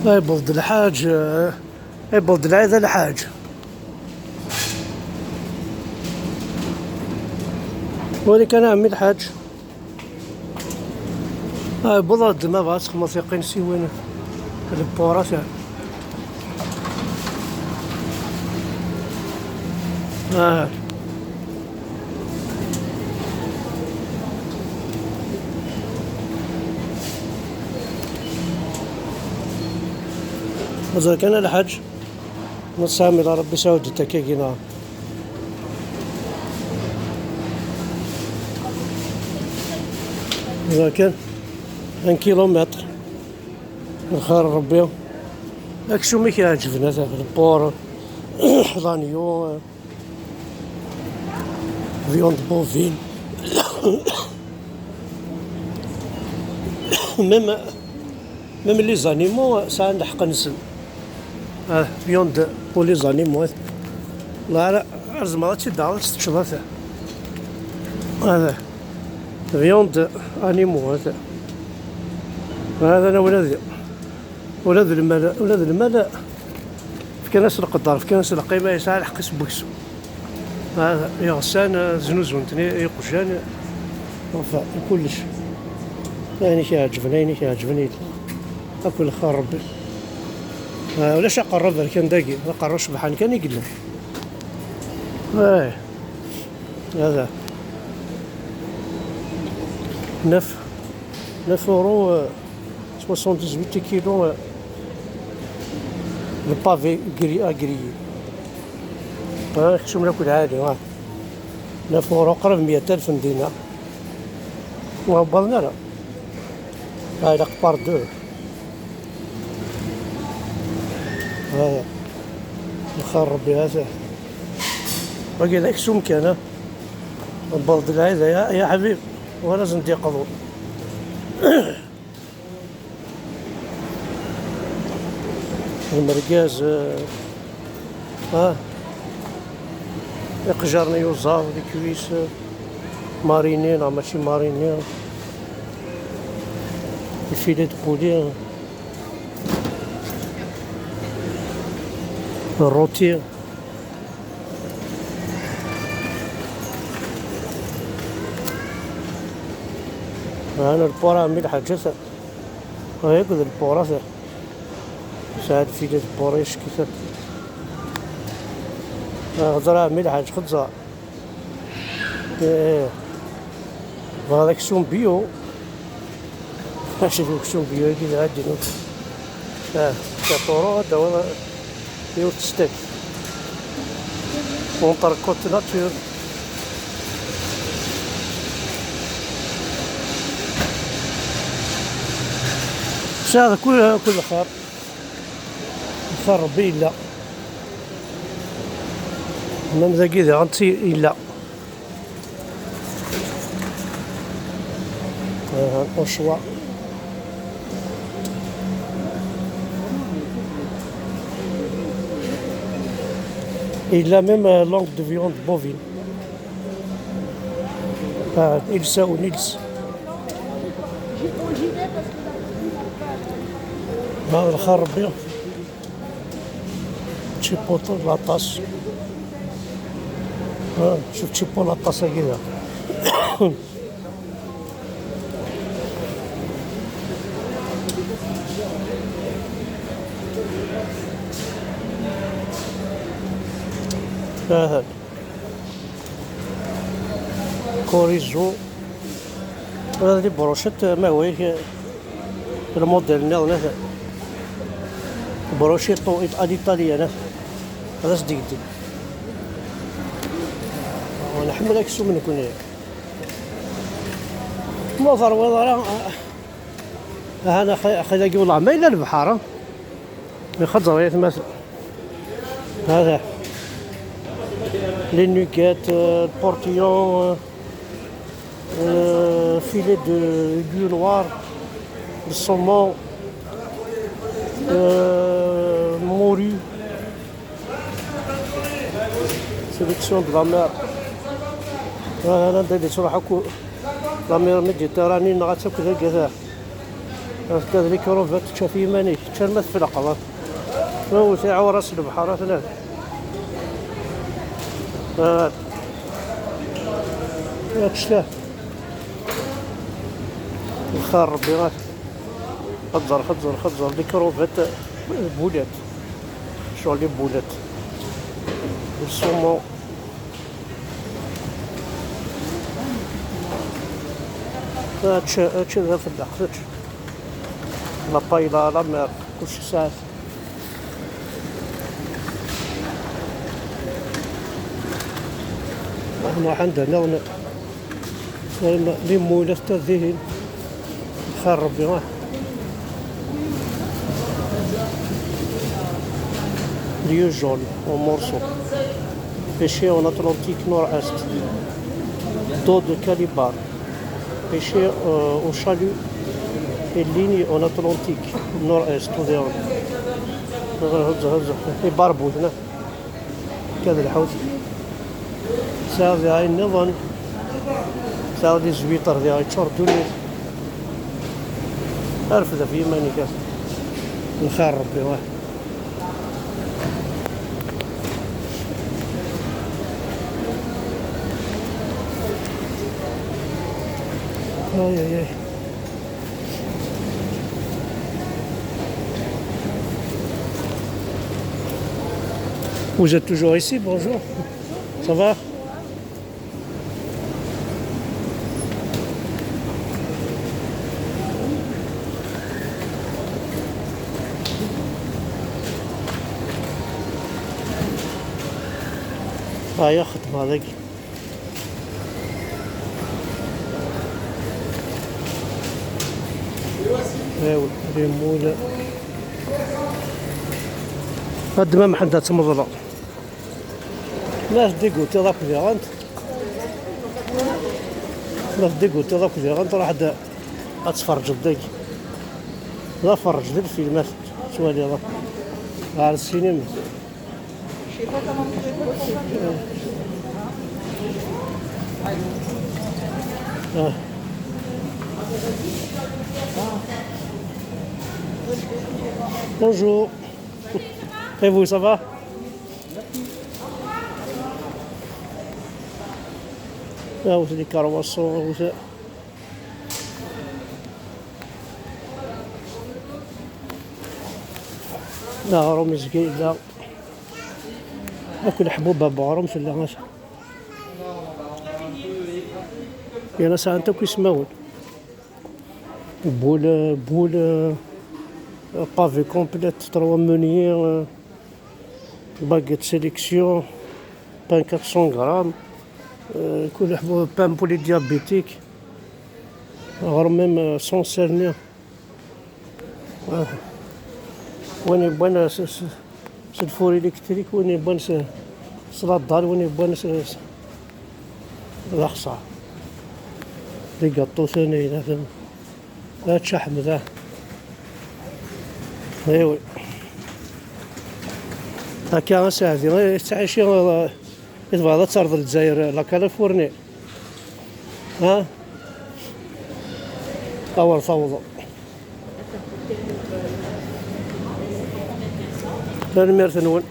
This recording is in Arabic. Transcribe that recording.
اي بلد الحاج، اي بلد العيد الحاج. وين كان عمي الحاج؟ اي بلد ما بغات خمسيقين سيوين البورات. مازال كان الحاج نصامي لا ربي سعود تكاكينا. مازال كان 1 كيلومتر من خير ربي. داك شو مي كيعجبنا تاع البور لانيو فيوند بوفين ميم لي زانيمو ساعة نحق نسن فيوند بو لي زانيمو. لا زعما تيدار تستشرى هذا فيوند انيمو. هذا انا ولاد المال في كناس القدر، في كناس القيمة يسعى الحق سبوكسو. هذا يغسان زنوزونتني يقجان وفا كلش. يعني كيعجبني اكل خير ربي. ولاش اقرب كان داقي ما قربش بحال كان يقلب. هذا 9 اورو 78 كيلو البافي اغري. شوف ناكل عادي 9 اورو قرب 100,000 دينار. وبالنا لا هاي قبار 2. هذا الخير ربي. هذا باقي ذاك سوم كان البلد العيد يا حبيب ولازم تيقظوا. المرقاز يقجرني يوزاو لي كويس مارينين ماشي مارينين. الفيلي بولي الروتي انا البورا من الحاجات هيك البورا ساعد فيلي البورا يشكي غزرة من الحاج خدزة. هذاك سوم بيو ماشي سوم بيو كذا عادي كطورو هذا ولا يو تستيك اونتر كوت ناتور. هذا كل خير ربي. إلا من ذا كذا غنتي إلا الشوا. إلا ميم لونغ دو فيوند بوفين. إلسا ونيلس. هذا الخير ربي. تشيبوطو لاطاس. شوف تشيبو لاطاس كذا. هذا كوريزو. هذه بروشيت ما هو الموديل نيل بروشيتو ايطاليان. هذا صديق وانا حمل اكسو من يكون موفر وضع. انا خذا والله ما الى البحر من خضر يتمثل. هذا لي نوكات البورتيون فيلي دو نوار الصومون موري سيليكسيون دو لا مير. هذا ندير تروح لا مير ميديتيراني نغاتسو كذا كذا. كذلك روفات تشافي مانيك كان ما تفلق هو ساعة راس البحر ثلاث ياك شتاه الخير ربي غير خضر ديك روفات بولات شغل لي بولات الصومو هادشي ذا في الداخل هادشي لا بايلا لا مير كلشي ساعات هنا عندنا لي مولات تاع الذهن خير ربي غير lieu jaune en morceaux, pêché en Atlantique nord-est, dos de calibar, pêché au chalut et ligne en Atlantique nord-est, هذا باربود هنا كذا الحوت ساعة هاي النظام ساعة دي زويطر دي هاي تشور دوني أرفد في ماني كاس الخير ربي واحد aïe aïe aïe. Vous êtes toujours ici, bonjour. Ça va? يا خطبة هذاك ايوا ريموله هاد ما محدا تمضله لا دي قلت ضاك فيغانت لا دي قلت ضاك فيغانت راح اتفرج ديك لا فرج ديك الفيلمات سوالي ضاك على السينما Bonjour. Et vous, ça va? Là, vous avez des caravansons, vous avez... لا هرم مسكين لا أكل حبوب بهرم في اللغة يا ناس أنت كيس مول بول بافي كومبليت 3 مونيير باغيت سيليكسيون بان 400 غرام كل حبوب بان بولي ديابيتيك غير ميم سون سيرنيا وين يبان الفور الكتريك وين يبان صلاة الدار وين يبان الأقصى لي قطو ثاني لا تشحم ذا ايوا هكا ساعدي تعيشي تبغى ترض الجزائر لا كاليفورنيا ها أول فوضى ثاني مير ثنون